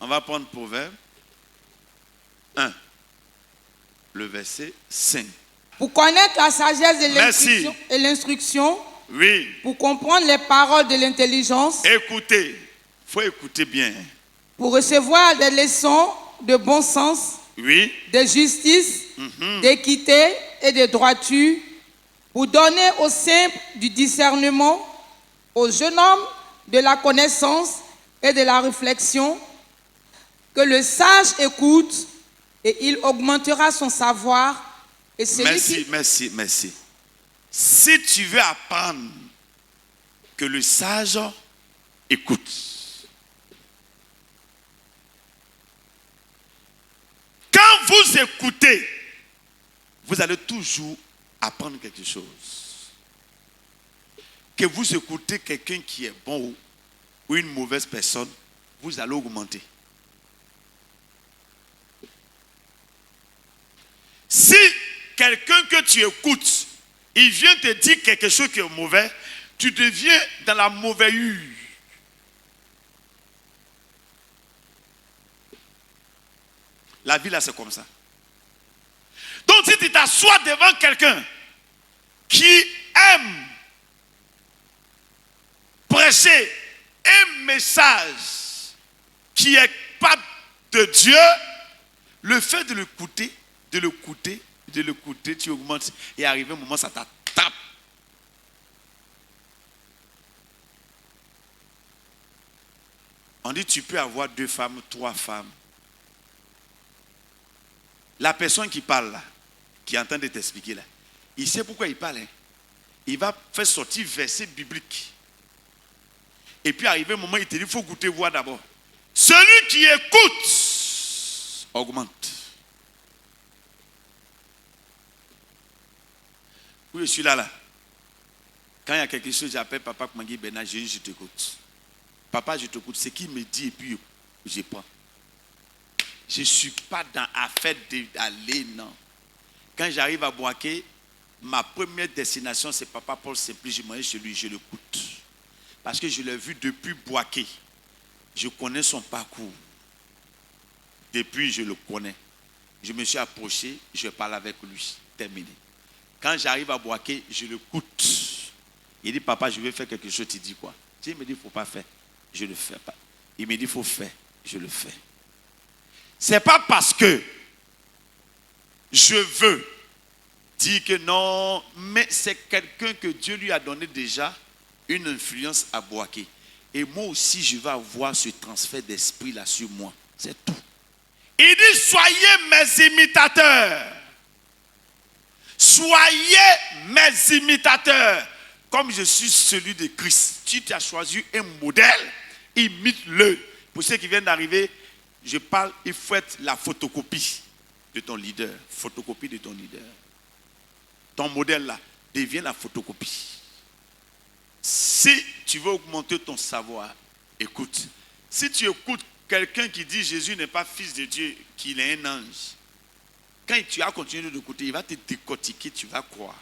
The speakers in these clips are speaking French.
On va prendre Proverbe 1, le verset 5. Pour connaître la sagesse Merci. et l'instruction, Oui. pour comprendre les paroles de l'intelligence, Écoutez. Il faut écouter bien. pour recevoir des leçons de bon sens, Oui. de justice, d'équité et de droiture, pour donner aux simples du discernement, aux jeunes hommes de la connaissance et de la réflexion, que le sage écoute et il augmentera son savoir. Et celui Merci. Si tu veux apprendre, que le sage écoute. Quand vous écoutez, vous allez toujours apprendre quelque chose. Que vous écoutez quelqu'un qui est bon ou une mauvaise personne, vous allez augmenter. Si quelqu'un que tu écoutes, il vient te dire quelque chose qui est mauvais, tu deviens dans la mauvaise. La vie là, c'est comme ça. Donc si tu t'assois devant quelqu'un qui aime prêcher un message qui est pas de Dieu, le fait de l'écouter, tu augmentes et arrivé un moment, ça t'attrape. On dit tu peux avoir 2 femmes, 3 femmes. La personne qui parle là, qui est en train de t'expliquer là, il sait pourquoi il parle. Hein. Il va faire sortir verset biblique. Et puis arrivé un moment, il te dit, il faut goûter voir d'abord. Celui qui écoute augmente. Oui, je suis là. Quand il y a quelque chose, j'appelle papa Kmangi Bernard, je t'écoute. Papa, je t'écoute. Ce qu'il me dit et puis je prends. Je ne suis pas dans l'affaire d'aller, non. Quand j'arrive à Boaké, ma première destination, c'est Papa Paul Simpli. Je m'en chez lui, je l'écoute. Parce que je l'ai vu depuis Boaké. Je connais son parcours. Depuis, je le connais. Je me suis approché, je parle avec lui. Terminé. Quand j'arrive à Boaké, je l'écoute. Il dit, papa, je vais faire quelque chose. Tu dis quoi? Il me dit, il ne faut pas faire. Je ne le fais pas. Il me dit, il faut faire. Je le fais. Ce n'est pas parce que je veux dire que non, mais c'est quelqu'un que Dieu lui a donné déjà une influence à Boaké. Et moi aussi, je vais avoir ce transfert d'esprit là sur moi. C'est tout. Il dit, soyez mes imitateurs. Soyez mes imitateurs. Comme je suis celui de Christ. Tu t'as choisi un modèle, imite-le. Pour ceux qui viennent d'arriver, je parle, il faut être la photocopie de ton leader. Photocopie de ton leader. Ton modèle là devient la photocopie. Si tu veux augmenter ton savoir, écoute. Si tu écoutes quelqu'un qui dit Jésus n'est pas fils de Dieu, qu'il est un ange, quand tu as continué d'écouter, il va te décortiquer, tu vas croire.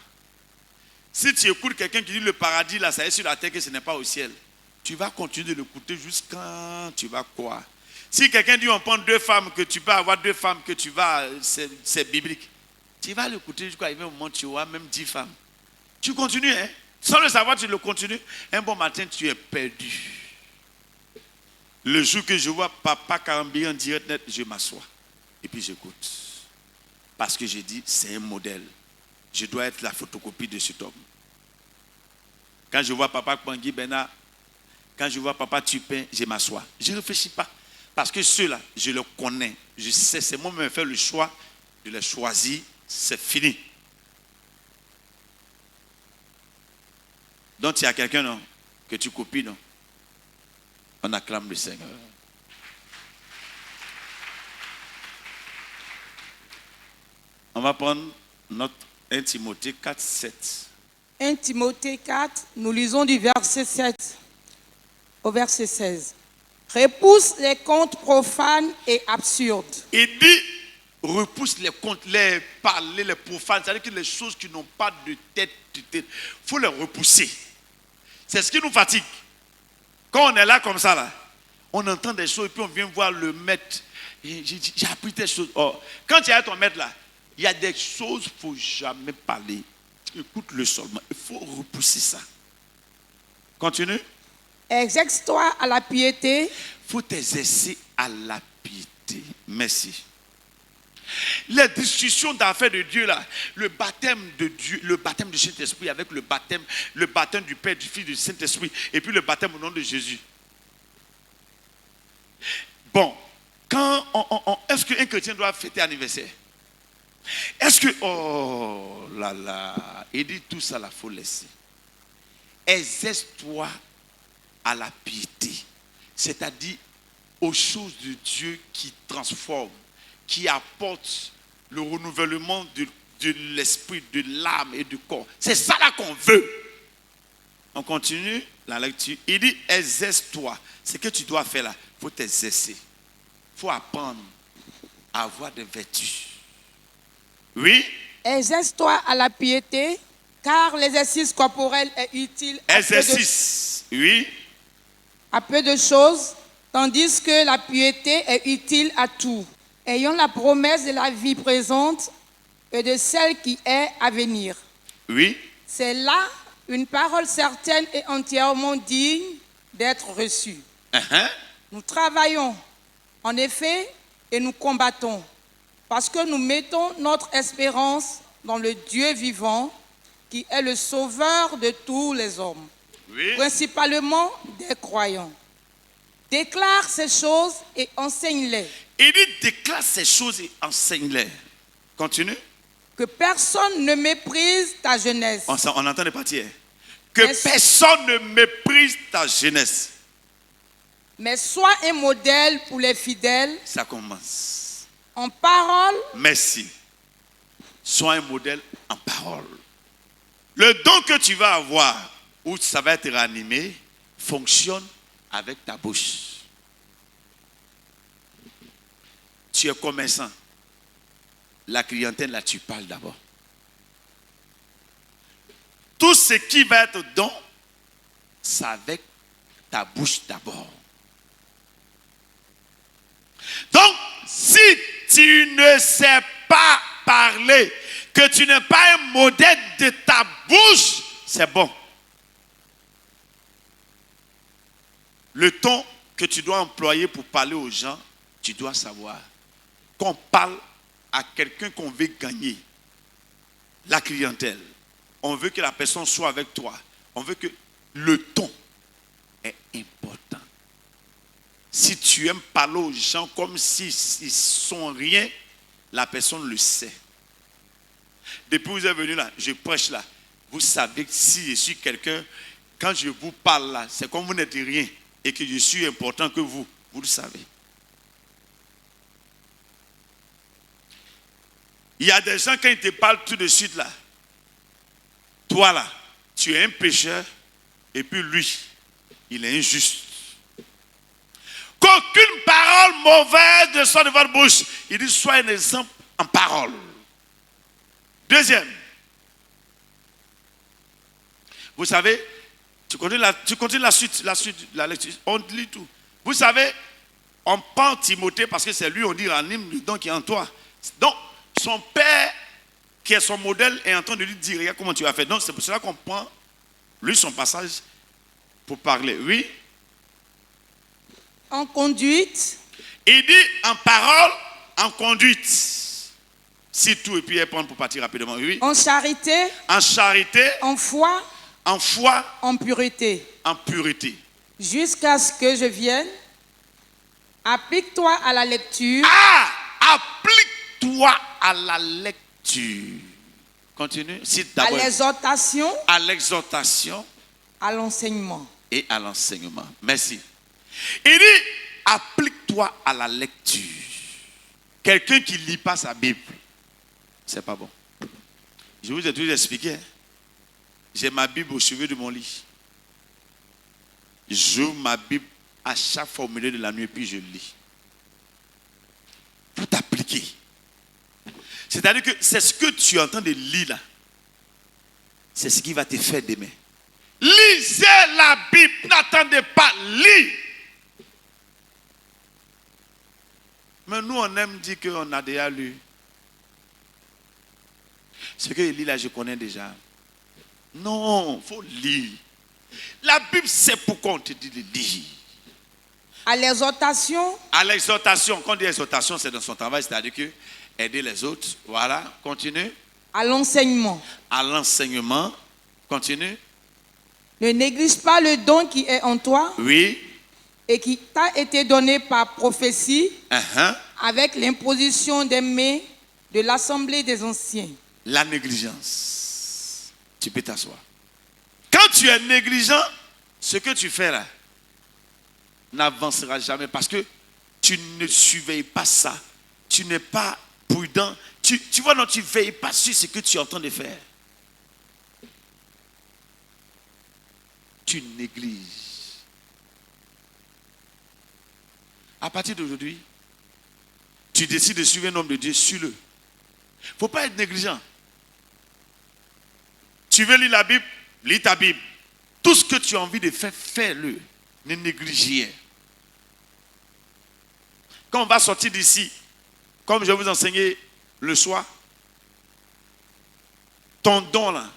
Si tu écoutes quelqu'un qui dit le paradis là, ça est sur la terre que ce n'est pas au ciel, tu vas continuer de l'écouter jusqu'à tu vas croire. Si quelqu'un dit on prend 2 femmes, que tu peux avoir 2 femmes, que tu vas, c'est biblique. Tu vas l'écouter jusqu'à arriver au moment où tu auras même 10 femmes. Tu continues, hein? Sans le savoir, tu le continues. Un bon matin, tu es perdu. Le jour que je vois Papa Karambi en direct net, je m'assois. Et puis j'écoute. Parce que j'ai dit, c'est un modèle. Je dois être la photocopie de cet homme. Quand je vois Papa Kmangi Bernard, quand je vois Papa Tupin, je m'assois. Je ne réfléchis pas. Parce que ceux-là, je les connais. Je sais, c'est moi qui me fais le choix de les choisir. C'est fini. Donc, il y a quelqu'un non, que tu copies, non? On acclame le Seigneur. On va prendre notre 1 Timothée 4, 7. 1 Timothée 4, nous lisons du verset 7 au verset 16. Repousse les contes profanes et absurdes. Il dit, repousse les contes, les parler, les profanes, c'est-à-dire que les choses qui n'ont pas de tête, il faut les repousser. C'est ce qui nous fatigue. Quand on est là comme ça, là, On entend des choses et puis on vient voir le maître. Et j'ai appris des choses. Oh, quand tu es à ton maître là, il y a des choses qu'il ne faut jamais parler. Écoute-le seulement. Il faut repousser ça. Continue. Exerce-toi à la piété. Il faut t'exercer à la piété. Merci. Les discussions d'affaires de Dieu là, le baptême de Dieu, le baptême du Saint-Esprit avec le baptême du Père, du Fils, du Saint-Esprit, et puis le baptême au nom de Jésus. Bon, est-ce qu'un chrétien doit fêter anniversaire? Est-ce que, oh là là, il dit tout ça, il faut laisser. Exerce-toi à la piété, c'est-à-dire aux choses de Dieu qui transforment, qui apportent le renouvellement de l'esprit, de l'âme et du corps. C'est ça là qu'on veut. On continue la lecture. Il dit, exerce-toi. Ce que tu dois faire là, il faut t'exercer. Il faut apprendre à avoir des vertus. Oui? Exerce-toi à la piété, car l'exercice corporel est utile Exercice. Oui? à peu de choses, tandis que la piété est utile à tout, ayant la promesse de la vie présente et de celle qui est à venir. Oui? C'est là une parole certaine et entièrement digne d'être reçue. Nous travaillons, en effet, et nous combattons, parce que nous mettons notre espérance dans le Dieu vivant, qui est le sauveur de tous les hommes, Oui? principalement des croyants. Déclare ces choses et enseigne-les. Il dit, déclare ces choses et enseigne-les. Continue. Que personne ne méprise ta jeunesse. On entend les parties. Que Mais personne ne méprise ta jeunesse. Mais sois un modèle pour les fidèles. Ça commence. En parole. Merci. Sois un modèle en parole. Le don que tu vas avoir, où ça va être ranimé, fonctionne avec ta bouche. Tu es commerçant. La clientèle, là, tu parles d'abord. Tout ce qui va être don, c'est avec ta bouche d'abord. Donc, si tu ne sais pas parler, que tu n'es pas un modèle de ta bouche, c'est bon. Le ton que tu dois employer pour parler aux gens, tu dois savoir qu'on parle à quelqu'un qu'on veut gagner, la clientèle. On veut que la personne soit avec toi. On veut que le ton est important. Si tu aimes parler aux gens comme s'ils sont rien, la personne le sait. Depuis que vous êtes venu là, je prêche là. Vous savez que si je suis quelqu'un, quand je vous parle là, c'est comme vous n'êtes rien et que je suis important que vous. Vous le savez. Il y a des gens, quand ils te parlent tout de suite là, toi là, tu es un pécheur et puis lui, il est injuste. Qu'aucune parole mauvaise ne sorte de votre bouche. Il dit, sois un exemple en parole. Deuxième. Vous savez, tu continues la suite, la lecture. On lit tout. Vous savez, on prend Timothée parce que c'est lui, on dit, ranime le don qui est en toi. Donc, son père, qui est son modèle, est en train de lui dire, regarde comment tu vas faire. Donc, c'est pour cela qu'on prend, lui, son passage pour parler. Oui? En conduite. Il dit en parole, en conduite. Si tout, et puis elle prend pour partir rapidement. Oui? En charité. En charité. En foi. En foi. En pureté. En pureté. Jusqu'à ce que je vienne, applique-toi à la lecture. Ah! Applique-toi à la lecture. Continue. Cite À d'abord. l'exhortation. À l'exhortation. À l'enseignement. Et à l'enseignement. Merci. Il dit, applique-toi à la lecture. Quelqu'un qui ne lit pas sa Bible, c'est pas bon. Je vous ai toujours expliqué. J'ai ma Bible au chevet de mon lit. J'ouvre ma Bible à chaque fois au milieu de la nuit, puis je lis. Pour t'appliquer. C'est-à-dire que c'est ce que tu es en train de lire là. C'est ce qui va te faire demain. Lisez la Bible, n'attendez pas, lis. Mais nous, on aime dire qu'on a déjà lu. Ce qu'il lit là, je connais déjà. Non, il faut lire. La Bible, c'est pourquoi on te dit de lire. À l'exhortation, À l'exhortation, quand on dit exhortation, c'est dans son travail, c'est-à-dire que aider les autres. Voilà, continue. à l'enseignement. À l'enseignement, continue. Ne néglige pas le don qui est en toi Oui. et qui t'a été donné par prophétie Uh-huh. avec l'imposition des mains de l'assemblée des anciens. La négligence. Tu peux t'asseoir. Quand tu es négligent, ce que tu fais là n'avancera jamais parce que tu ne surveilles pas ça. Tu n'es pas prudent. Tu vois, non, tu ne veilles pas sur ce que tu es en train de faire. Tu négliges. À partir d'aujourd'hui, tu décides de suivre un homme de Dieu, suis-le. Il ne faut pas être négligent. Tu veux lire la Bible, lis ta Bible. Tout ce que tu as envie de faire, fais-le. Ne néglige rien. Quand on va sortir d'ici, comme je vais vous enseigner le soir, ton don là,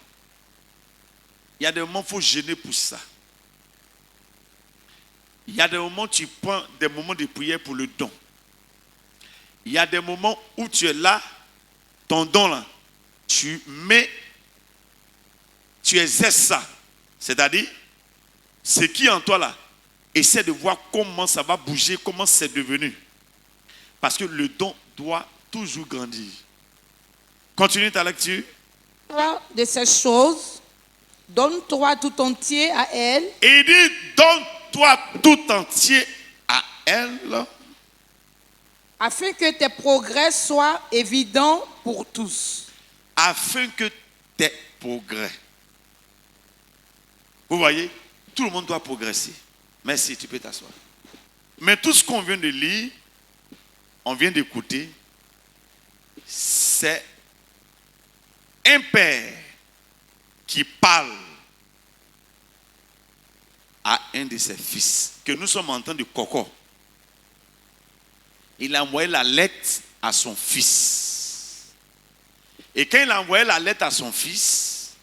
il y a des moments où il faut gêner pour ça. Il y a des moments où tu prends des moments de prière pour le don. Il y a des moments où tu es là, ton don là, tu exerces ça. C'est-à-dire, ce qui est en toi là, essaie de voir comment ça va bouger, comment c'est devenu. Parce que le don doit toujours grandir. Continue ta lecture. Toi de ces choses, donne-toi tout entier à elle, Et il dit, donne-toi tout entier à elle, afin que tes progrès soient évidents pour tous. afin que tes progrès. Vous voyez, tout le monde doit progresser. Merci, tu peux t'asseoir. Mais tout ce qu'on vient de lire, on vient d'écouter, c'est un père qui parle à un de ses fils, que nous sommes en train de coco. Il a envoyé la lettre à son fils. Et quand il a envoyé la lettre à son fils,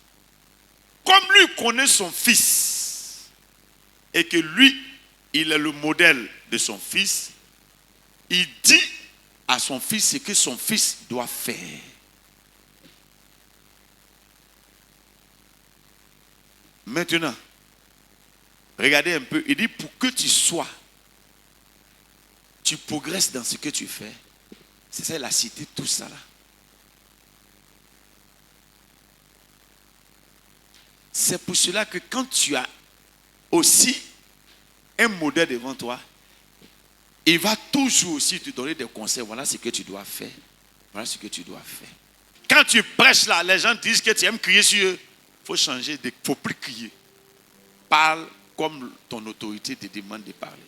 comme lui connaît son fils, et que lui, il est le modèle de son fils, il dit à son fils ce que son fils doit faire. Maintenant, regardez un peu, il dit pour que tu progresses dans ce que tu fais. C'est ça, il a cité tout ça là. C'est pour cela que quand tu as aussi un modèle devant toi, il va toujours aussi te donner des conseils. Voilà ce que tu dois faire. Voilà ce que tu dois faire. Quand tu prêches là, les gens disent que tu aimes crier sur eux. Il faut changer, il ne faut plus crier. Parle comme ton autorité te demande de parler.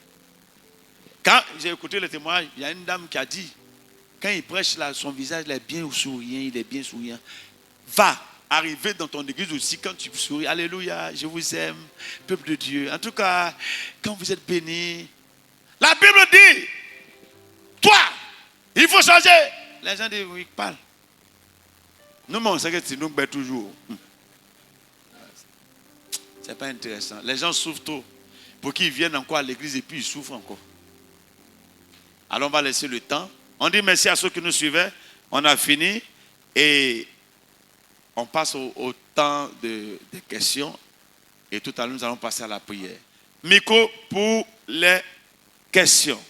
Quand j'ai écouté le témoignage, il y a une dame qui a dit, quand il prêche là, son visage il est bien souriant, il est bien souriant. Va arriver dans ton église aussi quand tu souris. Alléluia, je vous aime, peuple de Dieu. En tout cas, quand vous êtes bénis, la Bible dit, toi, il faut changer. Les gens disent, oui, parle. Nous, on sait que c'est nous qui toujours. C'est pas intéressant. Les gens souffrent trop pour qu'ils viennent encore à l'église et puis ils souffrent encore. Alors on va laisser le temps. On dit merci à ceux qui nous suivaient. On a fini et on passe au temps des questions. Et tout à l'heure, nous allons passer à la prière. Miko pour les questions.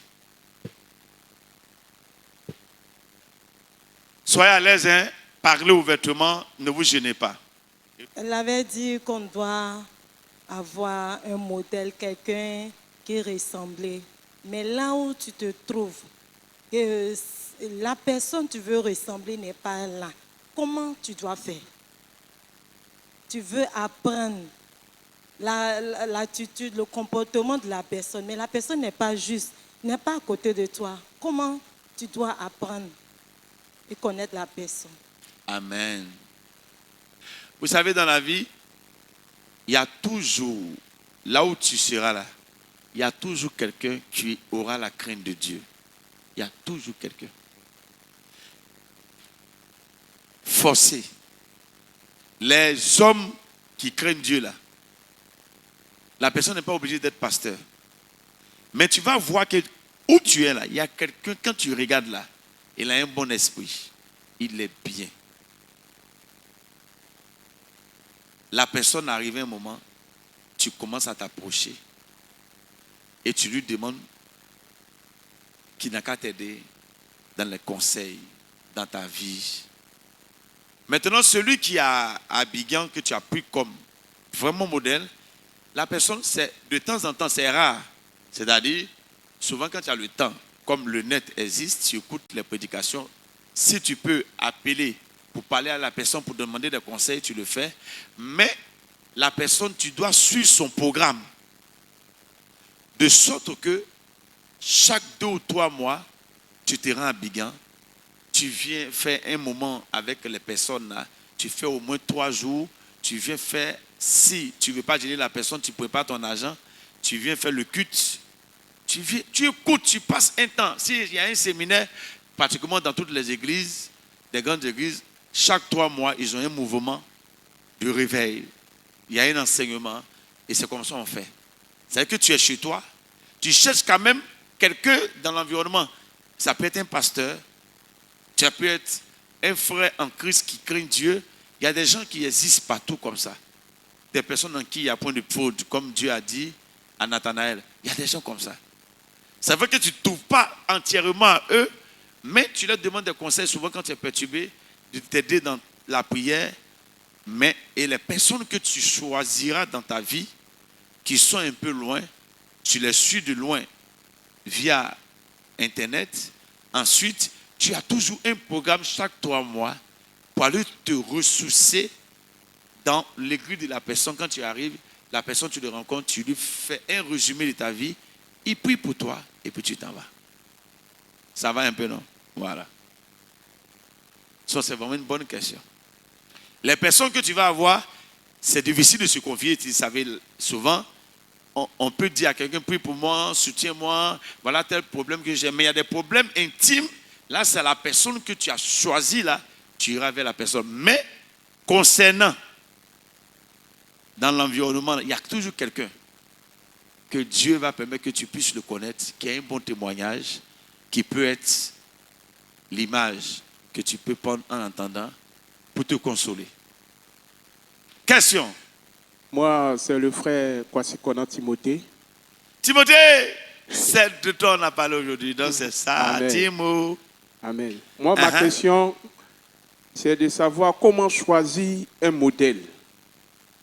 Soyez à l'aise, hein? Parlez ouvertement, ne vous gênez pas. Elle avait dit qu'on doit avoir un modèle, quelqu'un qui ressemblait. Mais là où tu te trouves, que la personne que tu veux ressembler n'est pas là. Comment tu dois faire? Tu veux apprendre l'attitude, le comportement de la personne, mais la personne n'est pas juste, n'est pas à côté de toi. Comment tu dois apprendre et connaître la personne? Amen. Vous savez, dans la vie, il y a toujours, là où tu seras là, il y a toujours quelqu'un qui aura la crainte de Dieu. Il y a toujours quelqu'un. Forcé. Les hommes qui craignent Dieu là, la personne n'est pas obligée d'être pasteur. Mais tu vas voir que où tu es là, il y a quelqu'un, quand tu regardes là, il a un bon esprit. Il est bien. La personne arrive à un moment, tu commences à t'approcher et tu lui demandes qu'il n'a qu'à t'aider dans les conseils, dans ta vie. Maintenant, celui qui a Abidjan, que tu as pris comme vraiment modèle, la personne, c'est de temps en temps, c'est rare. C'est-à-dire, souvent quand tu as le temps, comme le net existe, tu écoutes les prédications. Si tu peux appeler pour parler à la personne, pour demander des conseils, tu le fais. Mais la personne, tu dois suivre son programme. De sorte que chaque 2 ou 3 mois, tu te rends à Abidjan. Tu viens faire un moment avec les personnes là. Tu fais au moins 3 jours. Tu viens faire, si tu ne veux pas gêner la personne, tu prépares ton argent. Tu viens faire le culte. Tu écoutes, tu passes un temps. S'il y a un séminaire, pratiquement dans toutes les églises, des grandes églises, chaque 3 mois, ils ont un mouvement de réveil. Il y a un enseignement. Et c'est comme ça qu'on fait. C'est-à-dire que tu es chez toi. Tu cherches quand même quelqu'un dans l'environnement. Ça peut être un pasteur. Ça peut être un frère en Christ qui craint Dieu. Il y a des gens qui existent partout comme ça. Des personnes en qui il y a point de fraude, comme Dieu a dit à Nathanaël. Il y a des gens comme ça. Ça veut que tu ne trouves pas entièrement à eux, mais tu leur demandes des conseils souvent quand tu es perturbé, de t'aider dans la prière. Et les personnes que tu choisiras dans ta vie, qui sont un peu loin, tu les suis de loin via Internet. Ensuite, tu as toujours un programme chaque 3 mois pour aller te ressourcer dans l'église de la personne. Quand tu arrives, la personne, tu le rencontres, tu lui fais un résumé de ta vie, il prie pour toi et puis tu t'en vas. Ça va un peu, non? Voilà. Ça, c'est vraiment une bonne question. Les personnes que tu vas avoir, c'est difficile de se confier. Tu savais, souvent, on peut dire à quelqu'un, prie pour moi, soutiens-moi, voilà tel problème que j'ai. Mais il y a des problèmes intimes. Là, c'est la personne que tu as choisie, là, tu iras vers la personne. Mais, concernant, dans l'environnement, il y a toujours quelqu'un que Dieu va permettre que tu puisses le connaître, qui a un bon témoignage, qui peut être l'image que tu peux prendre en entendant pour te consoler. Question. Moi, c'est le frère Kwasi-Kona Timothée. Timothée, c'est de toi on a parlé aujourd'hui, donc c'est ça, Amen. Timo. Amen. Moi, ma question, c'est de savoir comment choisir un modèle.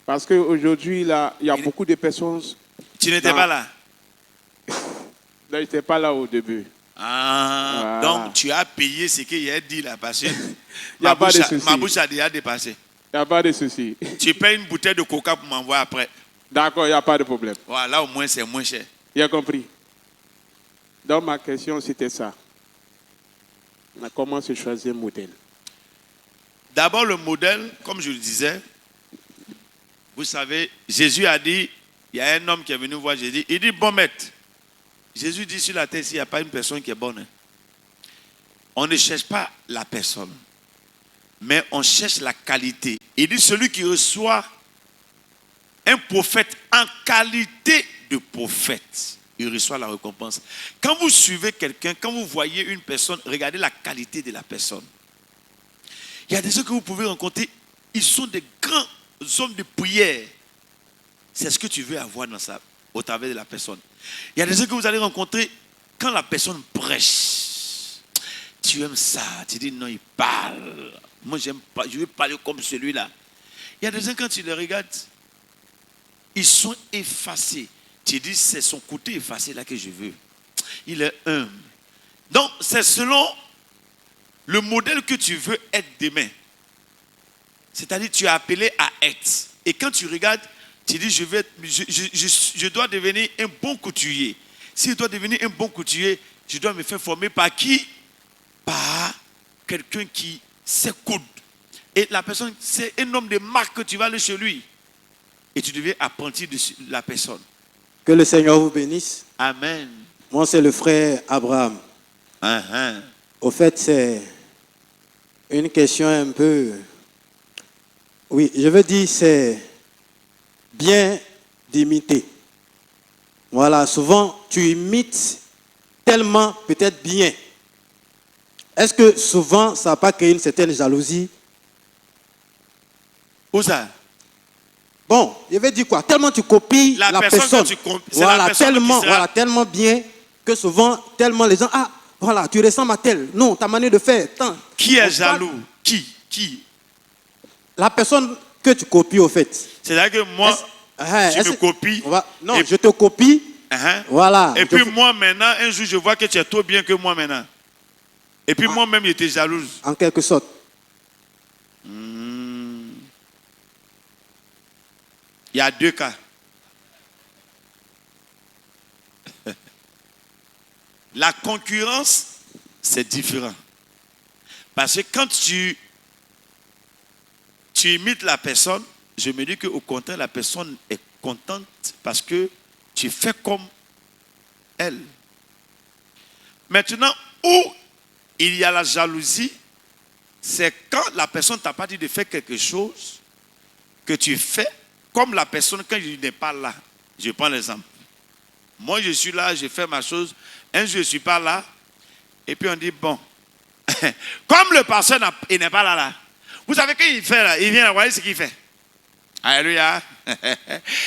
Parce qu'aujourd'hui, là, il y a beaucoup de personnes... Tu n'étais pas là? Là, je n'étais pas là au début. Ah, Voilà. donc tu as payé ce qu'il y a dit là, parce que Y a pas de souci. ma bouche a déjà dépassé. Il n'y a pas de souci. Tu payes une bouteille de coca pour m'envoyer après. D'accord, il n'y a pas de problème. Voilà, au moins c'est moins cher. Il a compris. Donc, ma question, c'était ça. Comment se choisir un modèle? D'abord, le modèle, comme je le disais, vous savez, Jésus a dit, il y a un homme qui est venu voir Jésus, il dit, bon maître, Jésus dit sur la terre, s'il n'y a pas une personne qui est bonne, on ne cherche pas la personne, mais on cherche la qualité. Il dit, celui qui reçoit un prophète en qualité de prophète, il reçoit la récompense. Quand vous suivez quelqu'un, quand vous voyez une personne, regardez la qualité de la personne. Il y a des gens que vous pouvez rencontrer, ils sont des grands hommes de prière. C'est ce que tu veux avoir au travers de la personne. Il y a des gens que vous allez rencontrer, quand la personne prêche, tu aimes ça, tu dis non, il parle. Moi, j'aime pas, je veux parler comme celui-là. Il y a des gens, quand tu les regardes, ils sont effacés. Tu dis, c'est son côté effacé là que je veux. Il est humble. Donc, c'est selon le modèle que tu veux être demain. C'est-à-dire, tu es appelé à être. Et quand tu regardes, tu dis, je dois devenir un bon couturier. Si je dois devenir un bon couturier, je dois me faire former par qui? Par quelqu'un qui sait coudre. Et la personne, c'est un homme de marque que tu vas aller chez lui. Et tu deviens apprenti de la personne. Que le Seigneur vous bénisse. Amen. Moi, c'est le frère Abraham. Au fait, c'est une question un peu... Oui, je veux dire, c'est bien d'imiter. Voilà, souvent, tu imites tellement, peut-être bien. Est-ce que souvent, ça n'a pas créé une certaine jalousie? Où ça? Bon, je vais dire quoi? Tellement tu copies La la personne personne. que tu copies, c'est la Voilà, personne tellement, qui sera- voilà, tellement bien que souvent, tellement les gens, ah, voilà, tu ressembles à tel. Non, ta manière de faire, tant. Qui est On parle- jaloux? Qui? La personne que tu copies, au fait. C'est-à-dire que moi, tu me copies. Non, et- je te copie. Uh-huh. Voilà. Et puis moi maintenant, un jour, je vois que tu es trop bien que moi maintenant. Et puis moi-même, j'étais jalouse. En quelque sorte. Il y a deux cas. La concurrence, c'est différent. Parce que quand tu imites la personne, je me dis qu'au contraire, la personne est contente parce que tu fais comme elle. Maintenant, où il y a la jalousie, c'est quand la personne t'a pas dit de faire quelque chose que tu fais comme la personne quand il n'est pas là. Je prends l'exemple. Moi, je suis là, je fais ma chose. Un jour, je ne suis pas là. Et puis on dit, bon, comme le pasteur il n'est pas là. Vous savez qu'il fait là? Il vient là, vous voyez ce qu'il fait? Alléluia. Vous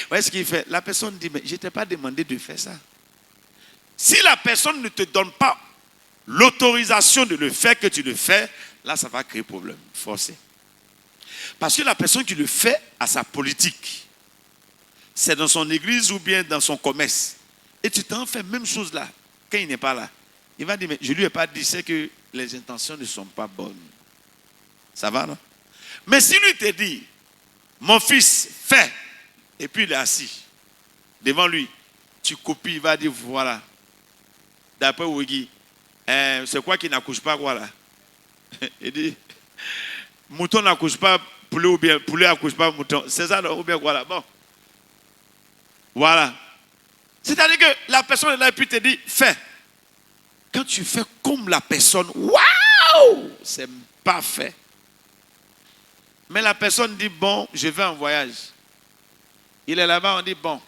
voyez ce qu'il fait? La personne dit, mais je ne t'ai pas demandé de faire ça. Si la personne ne te donne pas l'autorisation de le faire, que tu le fais, là, ça va créer problème, forcé. Parce que la personne qui le fait a sa politique. C'est dans son église ou bien dans son commerce. Et tu t'en fais même chose là, quand il n'est pas là. Il va dire, mais je ne lui ai pas dit, c'est que les intentions ne sont pas bonnes. Ça va, non? Mais si lui te dit, mon fils, fais, et puis il est assis devant lui, tu copies, il va dire, voilà. D'après Ouigui, c'est quoi qui n'accouche pas, quoi là? Il dit, mouton n'accouche pas poulet ou bien poulet n'accouche pas mouton. C'est ça, ou bien voilà. Bon. Voilà. C'est-à-dire que la personne est là et puis te dit, fais. Quand tu fais comme la personne, waouh, c'est parfait. Mais la personne dit, bon, je vais en voyage. Il est là-bas, on dit, bon,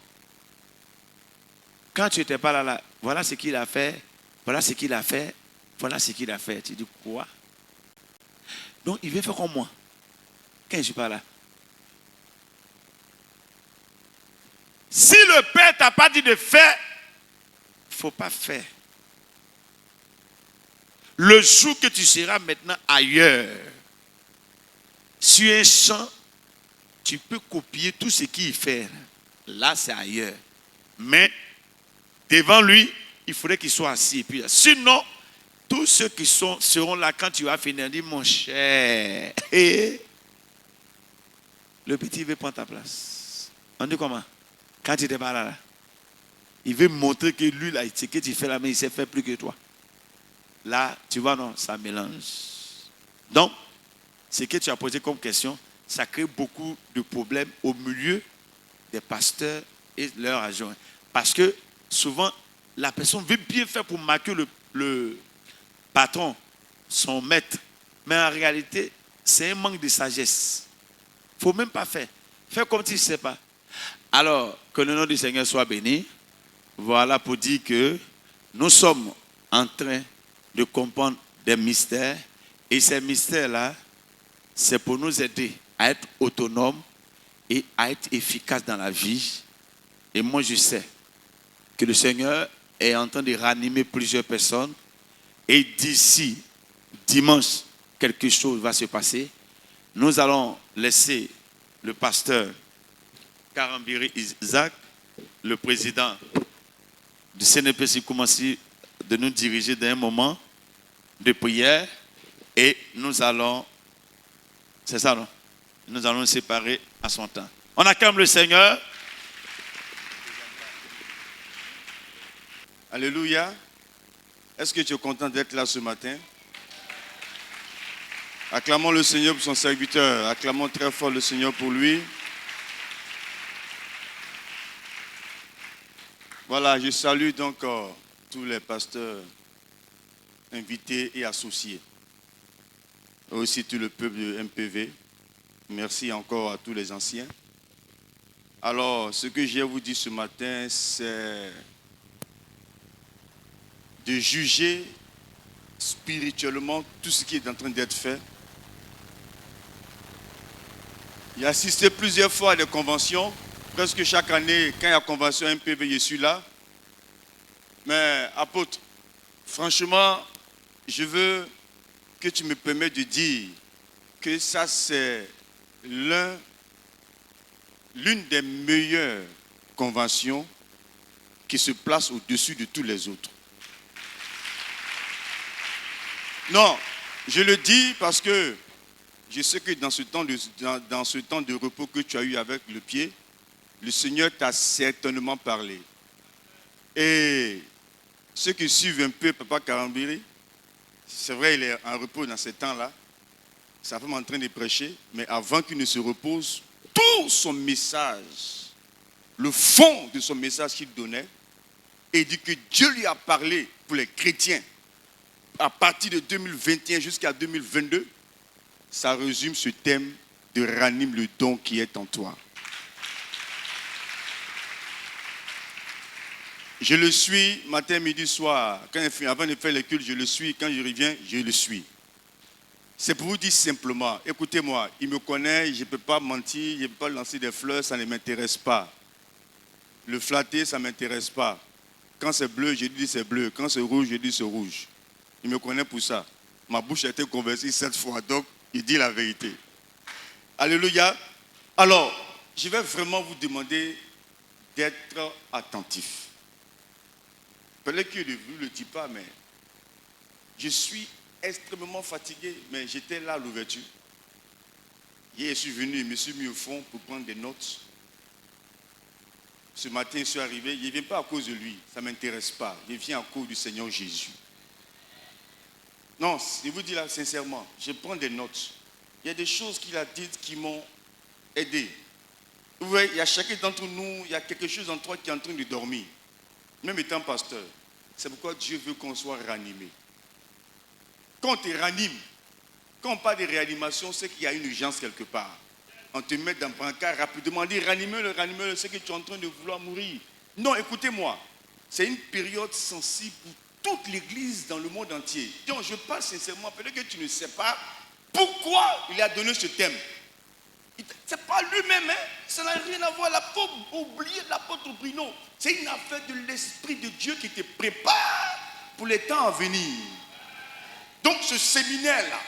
quand tu n'étais pas là, voilà ce qu'il a fait, voilà ce qu'il a fait, voilà ce qu'il a fait. Tu dis, quoi? Donc, il veut faire comme moi, quand je ne suis pas là. Si le Père t'a pas dit de faire, il ne faut pas faire. Le jour que tu seras maintenant ailleurs, sur un champ, tu peux copier tout ce qu'il fait. Là, c'est ailleurs. Mais devant lui, il faudrait qu'il soit assis. Et puis, sinon, tous ceux qui seront là quand tu vas finir, disent, mon cher, le petit veut prendre ta place. On dit comment? Quand tu n'étais pas là, il veut montrer que lui, là, ce que tu fais là, mais il sait faire plus que toi. Là, tu vois, non, ça mélange. Donc, ce que tu as posé comme question, ça crée beaucoup de problèmes au milieu des pasteurs et leurs adjoints. Parce que souvent, la personne veut bien faire pour marquer le patron, son maître. Mais en réalité, c'est un manque de sagesse. Il ne faut même pas faire. Fais comme tu ne sais pas. Alors, que le nom du Seigneur soit béni. Voilà pour dire que nous sommes en train de comprendre des mystères. Et ces mystères-là, c'est pour nous aider à être autonomes et à être efficaces dans la vie. Et moi, je sais que le Seigneur est en train de ranimer plusieurs personnes. Et d'ici dimanche, quelque chose va se passer. Nous allons laisser le pasteur Karambiri Isaac, le président du CNPC, commencer de nous diriger dans un moment de prière. Et nous allons, c'est ça, non? Nous allons nous séparer à son temps. On acclame le Seigneur. Alléluia. Est-ce que tu es content d'être là ce matin? Acclamons le Seigneur pour son serviteur. Acclamons très fort le Seigneur pour lui. Voilà, je salue donc tous les pasteurs invités et associés. Et aussi tout le peuple de MPV. Merci encore à tous les anciens. Alors, ce que j'ai à vous dire ce matin, c'est de juger spirituellement tout ce qui est en train d'être fait. J'ai assisté plusieurs fois à des conventions. Presque chaque année, quand il y a convention MPV, je suis là. Mais, apôtre, franchement, je veux que tu me permettes de dire que ça, c'est l'une des meilleures conventions qui se place au-dessus de tous les autres. Non, je le dis parce que je sais que dans ce temps de repos que tu as eu avec le pied, le Seigneur t'a certainement parlé. Et ceux qui suivent un peu Papa Karambiri, c'est vrai, il est en repos dans ces temps-là. Sa femme est en train de prêcher, mais avant qu'il ne se repose, tout son message, le fond de son message qu'il donnait, et dit que Dieu lui a parlé pour les chrétiens à partir de 2021 jusqu'à 2022, ça résume ce thème de ranime le don qui est en toi. Je le suis matin, midi, soir. Avant de faire les cultes, je le suis. Quand je reviens, je le suis. C'est pour vous dire simplement, écoutez-moi, il me connaît, je ne peux pas mentir, je ne peux pas lancer des fleurs, ça ne m'intéresse pas. Le flatter, ça ne m'intéresse pas. Quand c'est bleu, je dis c'est bleu. Quand c'est rouge, je dis c'est rouge. Il me connaît pour ça. Ma bouche a été convertie 7 fois, donc il dit la vérité. Alléluia. Alors, je vais vraiment vous demander d'être attentif. Peut-être que je ne le dis pas, mais je suis extrêmement fatigué, mais j'étais là à l'ouverture. Hier, je suis venu, je me suis mis au fond pour prendre des notes. Ce matin, je suis arrivé, je ne viens pas à cause de lui, ça ne m'intéresse pas. Je viens à cause du Seigneur Jésus. Non, je vous dis là sincèrement, je prends des notes. Il y a des choses qu'il a dites qui m'ont aidé. Vous voyez, il y a chacun d'entre nous, il y a quelque chose en toi qui est en train de dormir. Même étant pasteur, c'est pourquoi Dieu veut qu'on soit ranimé. Quand on te ranime, quand on parle de réanimation, c'est qu'il y a une urgence quelque part. On te met dans le brancard rapidement, on dit ranime-le, c'est que tu es en train de vouloir mourir. Non, écoutez-moi, c'est une période sensible pour toute l'église dans le monde entier. Donc je parle sincèrement, peut-être que tu ne sais pas pourquoi il a donné ce thème. Ce n'est pas lui-même, hein? Ça n'a rien à voir. La pauvre oubliée de l'apôtre Bruno. C'est une affaire de l'Esprit de Dieu qui te prépare pour les temps à venir. Donc ce séminaire-là,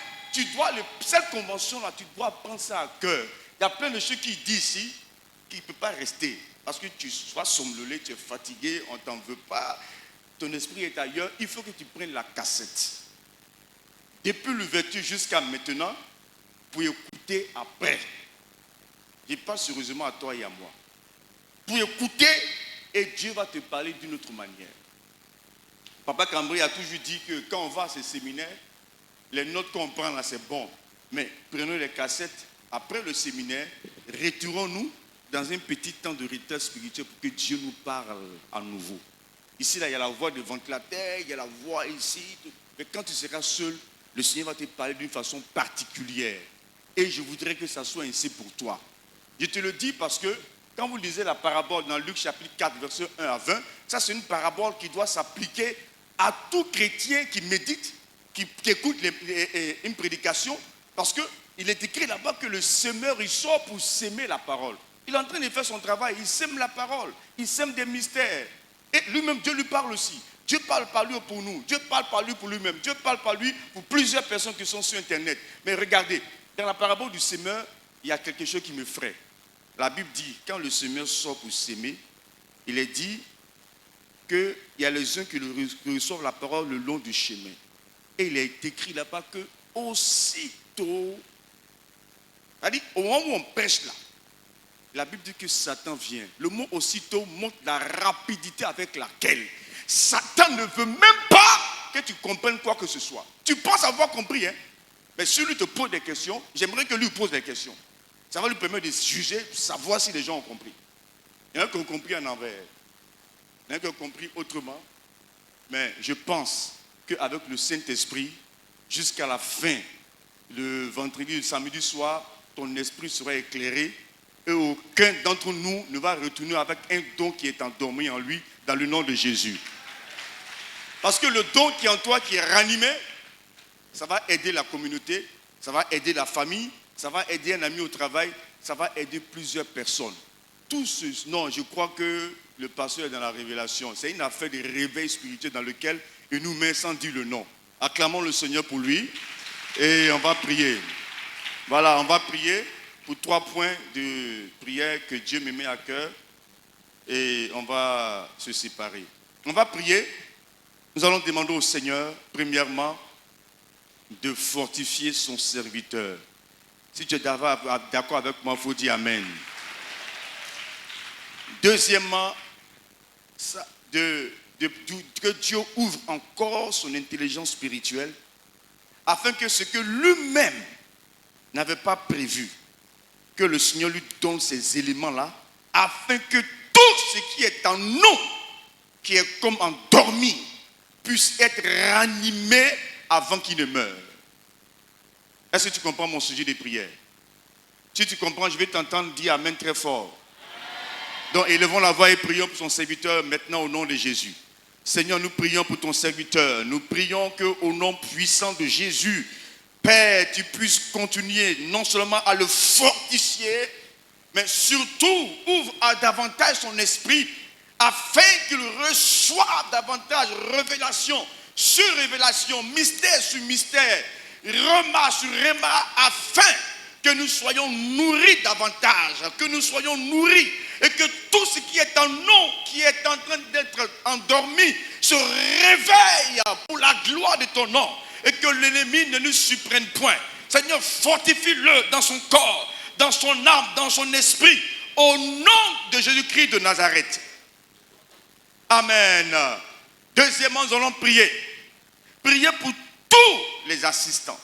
cette convention-là, tu dois prendre ça à cœur. Il y a plein de choses qui disent ici qui ne peuvent pas rester. Parce que tu sois somnolé, tu es fatigué, on ne t'en veut pas, ton esprit est ailleurs. Il faut que tu prennes la cassette. Depuis l'ouverture jusqu'à maintenant, pour écouter après. Je parle sérieusement à toi et à moi. Pour écouter, et Dieu va te parler d'une autre manière. Papa Cambry a toujours dit que quand on va à ces séminaires, les notes qu'on prend là, c'est bon. Mais prenons les cassettes, après le séminaire, retirons-nous dans un petit temps de retard spirituel pour que Dieu nous parle à nouveau. Ici, là, il y a la voix de ventilateur, il y a la voix ici. Mais quand tu seras seul, le Seigneur va te parler d'une façon particulière. Et je voudrais que ça soit ainsi pour toi. Je te le dis parce que quand vous lisez la parabole dans Luc chapitre 4, verset 1 à 20, ça c'est une parabole qui doit s'appliquer à tout chrétien qui médite, qui écoute une prédication, parce qu'il est écrit là-bas que le semeur, il sort pour s'aimer la parole. Il est en train de faire son travail, il sème la parole, il sème des mystères. Et lui-même, Dieu lui parle aussi. Dieu parle par lui pour nous, Dieu parle par lui pour lui-même, Dieu parle par lui pour plusieurs personnes qui sont sur Internet. Mais regardez, dans la parabole du semeur, il y a quelque chose qui me frappe. La Bible dit, quand le semeur sort pour s'aimer, il est dit qu'il y a les uns qui reçoivent la parole le long du chemin. Et il est écrit là-bas que aussitôt, c'est-à-dire au moment où on pêche là, la Bible dit que Satan vient. Le mot aussitôt montre la rapidité avec laquelle Satan ne veut même pas que tu comprennes quoi que ce soit. Tu penses avoir compris, hein? Mais si lui te pose des questions, j'aimerais que lui pose des questions. Ça va lui permettre de juger, de savoir si les gens ont compris. Il y en a qui ont compris en envers. Il y en a qui ont compris autrement. Mais je pense qu'avec le Saint-Esprit, jusqu'à la fin, le vendredi, le samedi soir, ton esprit sera éclairé et aucun d'entre nous ne va retourner avec un don qui est endormi en lui dans le nom de Jésus. Parce que le don qui est en toi, qui est ranimé, ça va aider la communauté, ça va aider la famille, ça va aider un ami au travail, ça va aider plusieurs personnes. Non, je crois que le pasteur est dans la révélation. C'est une affaire de réveil spirituel dans lequel il nous met sans dire le nom. Acclamons le Seigneur pour lui et on va prier. Voilà, on va prier pour 3 points de prière que Dieu me met à cœur et on va se séparer. On va prier. Nous allons demander au Seigneur, premièrement, de fortifier son serviteur. Si tu es d'accord avec moi, il faut dire Amen. Deuxièmement, que Dieu ouvre encore son intelligence spirituelle afin que ce que lui-même n'avait pas prévu, que le Seigneur lui donne ces éléments-là, afin que tout ce qui est en nous, qui est comme endormi, puisse être ranimé avant qu'il ne meure. Est-ce que tu comprends mon sujet de prière? Si tu comprends, je vais t'entendre dire Amen très fort. Donc élevons la voix et prions pour son serviteur maintenant au nom de Jésus. Seigneur, nous prions pour ton serviteur. Nous prions qu'au nom puissant de Jésus, Père, tu puisses continuer non seulement à le fortifier, mais surtout ouvre davantage son esprit afin qu'il reçoive davantage révélation sur révélation, mystère sur mystère, rema sur rema, afin que nous soyons nourris davantage, que nous soyons nourris et que tout ce qui est en nous, qui est en train d'être endormi, se réveille pour la gloire de ton nom et que l'ennemi ne nous surprenne point. Seigneur, fortifie-le dans son corps, dans son âme, dans son esprit, au nom de Jésus-Christ de Nazareth. Amen. Deuxièmement, nous allons prier. Prier pour tous les assistants,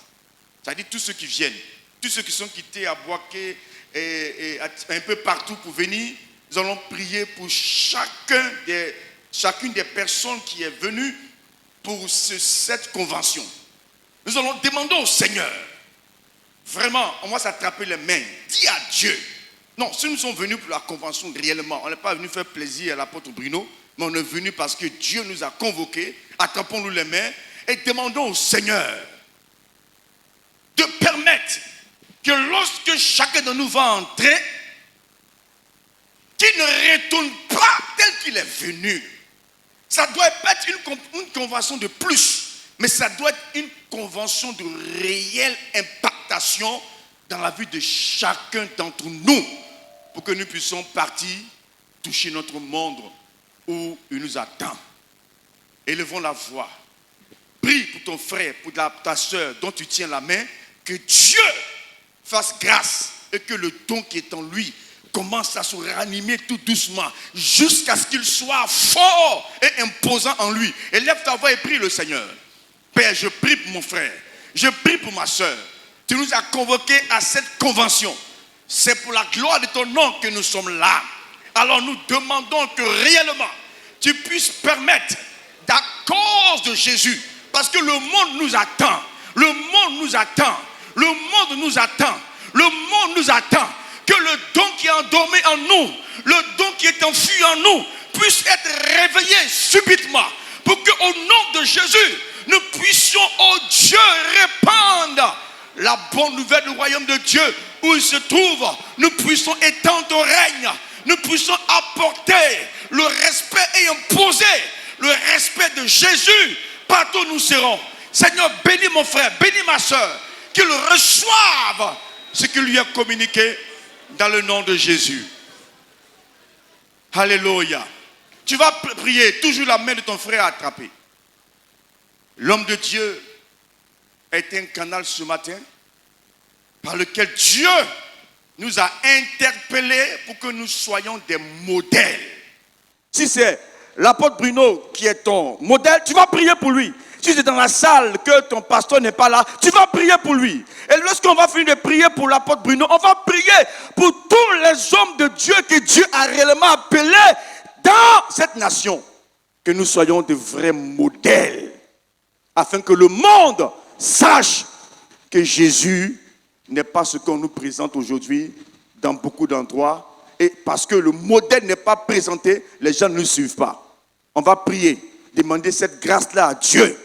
c'est-à-dire tous ceux qui viennent, tous ceux qui sont quittés à Boaké et un peu partout pour venir. Nous allons prier pour chacune des personnes qui est venue pour cette convention. Nous allons demander au Seigneur, vraiment, on va s'attraper les mains, dis à Dieu. Non, si nous sommes venus pour la convention réellement, on n'est pas venu faire plaisir à l'apôtre Bruno, mais on est venu parce que Dieu nous a convoqués. Attrapons-nous les mains et demandons au Seigneur de permettre que lorsque chacun de nous va entrer, qu'il ne retourne pas tel qu'il est venu. Ça doit pas être une convention de plus, mais ça doit être une convention de réelle impactation dans la vie de chacun d'entre nous, pour que nous puissions partir, toucher notre monde où il nous attend. Élevons la voix. Prie pour ton frère, pour ta soeur dont tu tiens la main, que Dieu fasse grâce et que le don qui est en lui commence à se ranimer tout doucement jusqu'à ce qu'il soit fort et imposant en lui. Élève ta voix et prie le Seigneur. Père, je prie pour mon frère, je prie pour ma soeur. Tu nous as convoqués à cette convention. C'est pour la gloire de ton nom que nous sommes là. Alors nous demandons que réellement tu puisses permettre, à cause de Jésus, parce que le monde nous attend, le monde nous attend, le monde nous attend, le monde nous attend, que le don qui est endormi en nous, le don qui est enfui en nous, puisse être réveillé subitement, pour qu'au nom de Jésus, nous puissions, oh Dieu, répandre la bonne nouvelle du royaume de Dieu où il se trouve. Nous puissions étendre ton règne, nous puissions apporter le respect et imposer le respect de Jésus partout où nous serons. Seigneur, bénis mon frère, bénis ma soeur, qu'il reçoive ce qu'il lui a communiqué dans le nom de Jésus. Alléluia. Tu vas prier, toujours la main de ton frère attrapée. L'homme de Dieu est un canal ce matin par lequel Dieu nous a interpellés pour que nous soyons des modèles. Si c'est l'apôtre Bruno qui est ton modèle, tu vas prier pour lui. Si c'est dans la salle que ton pasteur n'est pas là, tu vas prier pour lui. Et lorsqu'on va finir de prier pour l'apôtre Bruno, on va prier pour tous les hommes de Dieu que Dieu a réellement appelés dans cette nation. Que nous soyons de vrais modèles. afin que le monde sache que Jésus n'est pas ce qu'on nous présente aujourd'hui dans beaucoup d'endroits. Et parce que le modèle n'est pas présenté, les gens ne le suivent pas. On va prier, demander cette grâce-là à Dieu,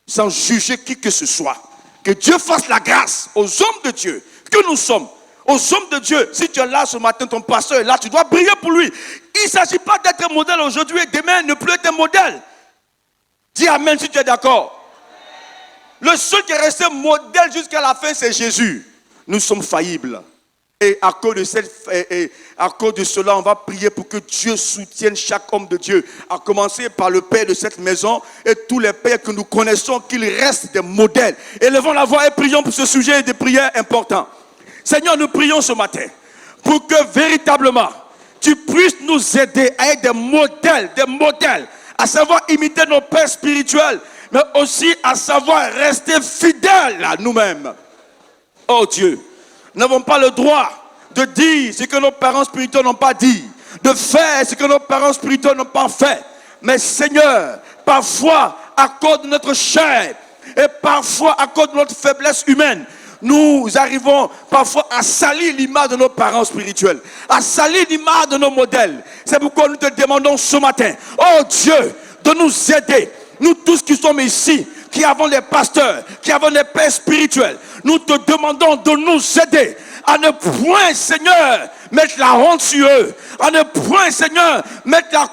sans juger qui que ce soit. Que Dieu fasse la grâce aux hommes de Dieu que nous sommes. Aux hommes de Dieu, si tu es là ce matin, ton pasteur est là, tu dois prier pour lui. Il ne s'agit pas d'être un modèle aujourd'hui et demain ne plus être un modèle. Dis amen si tu es d'accord. Le seul qui est resté modèle jusqu'à la fin, c'est Jésus. Nous sommes faillibles. Et à cause de cela, on va prier pour que Dieu soutienne chaque homme de Dieu. À commencer par le père de cette maison et tous les pères que nous connaissons, qu'ils restent des modèles. Élevons la voix et prions pour ce sujet de prière important. Seigneur, nous prions ce matin pour que véritablement tu puisses nous aider à être des modèles, à savoir imiter nos pères spirituels, mais aussi à savoir rester fidèles à nous-mêmes. Oh Dieu, nous n'avons pas le droit de dire ce que nos parents spirituels n'ont pas dit, de faire ce que nos parents spirituels n'ont pas fait. Mais Seigneur, parfois, à cause de notre chair et parfois à cause de notre faiblesse humaine, nous arrivons parfois à salir l'image de nos parents spirituels, à salir l'image de nos modèles. C'est pourquoi nous te demandons ce matin, oh Dieu, de nous aider. Nous tous qui sommes ici, qui avons des pasteurs, qui avons des pères spirituels, nous te demandons de nous aider à ne point, Seigneur, mettre la honte sur eux, à ne point, Seigneur, mettre la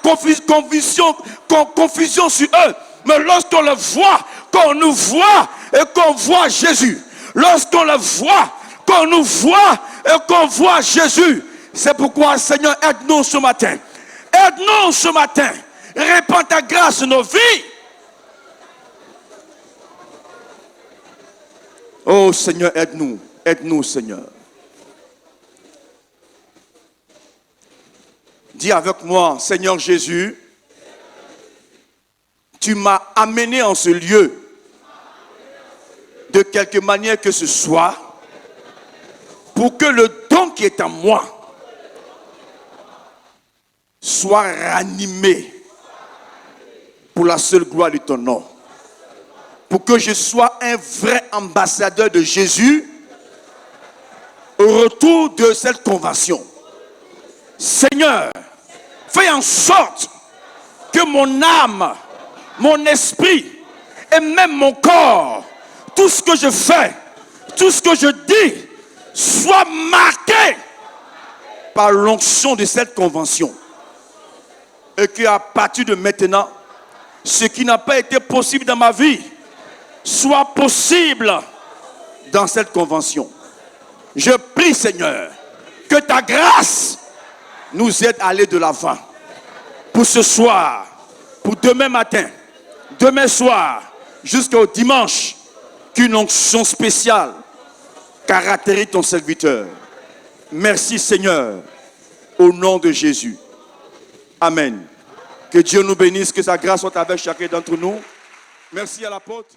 confusion sur eux. Mais lorsqu'on le voit, qu'on nous voit et qu'on voit Jésus, lorsqu'on le voit, qu'on nous voit et qu'on voit Jésus, c'est pourquoi, Seigneur, aide-nous ce matin. Aide-nous ce matin. Répands ta grâce sur nos vies. Oh Seigneur, aide-nous. Aide-nous, Seigneur. Dis avec moi, Seigneur Jésus, tu m'as amené en ce lieu de quelque manière que ce soit pour que le don qui est en moi soit ranimé pour la seule gloire de ton nom. Pour que je sois un vrai ambassadeur de Jésus au retour de cette convention. Seigneur, fais en sorte que mon âme, mon esprit et même mon corps, tout ce que je fais, tout ce que je dis, soit marqué par l'onction de cette convention. Et qu'à partir de maintenant, ce qui n'a pas été possible dans ma vie soit possible dans cette convention. Je prie, Seigneur, que ta grâce nous aide à aller de l'avant. Pour ce soir, pour demain matin, demain soir, jusqu'au dimanche, qu'une onction spéciale caractérise ton serviteur. Merci, Seigneur, au nom de Jésus. Amen. Que Dieu nous bénisse, que sa grâce soit avec chacun d'entre nous. Merci à l'apôtre.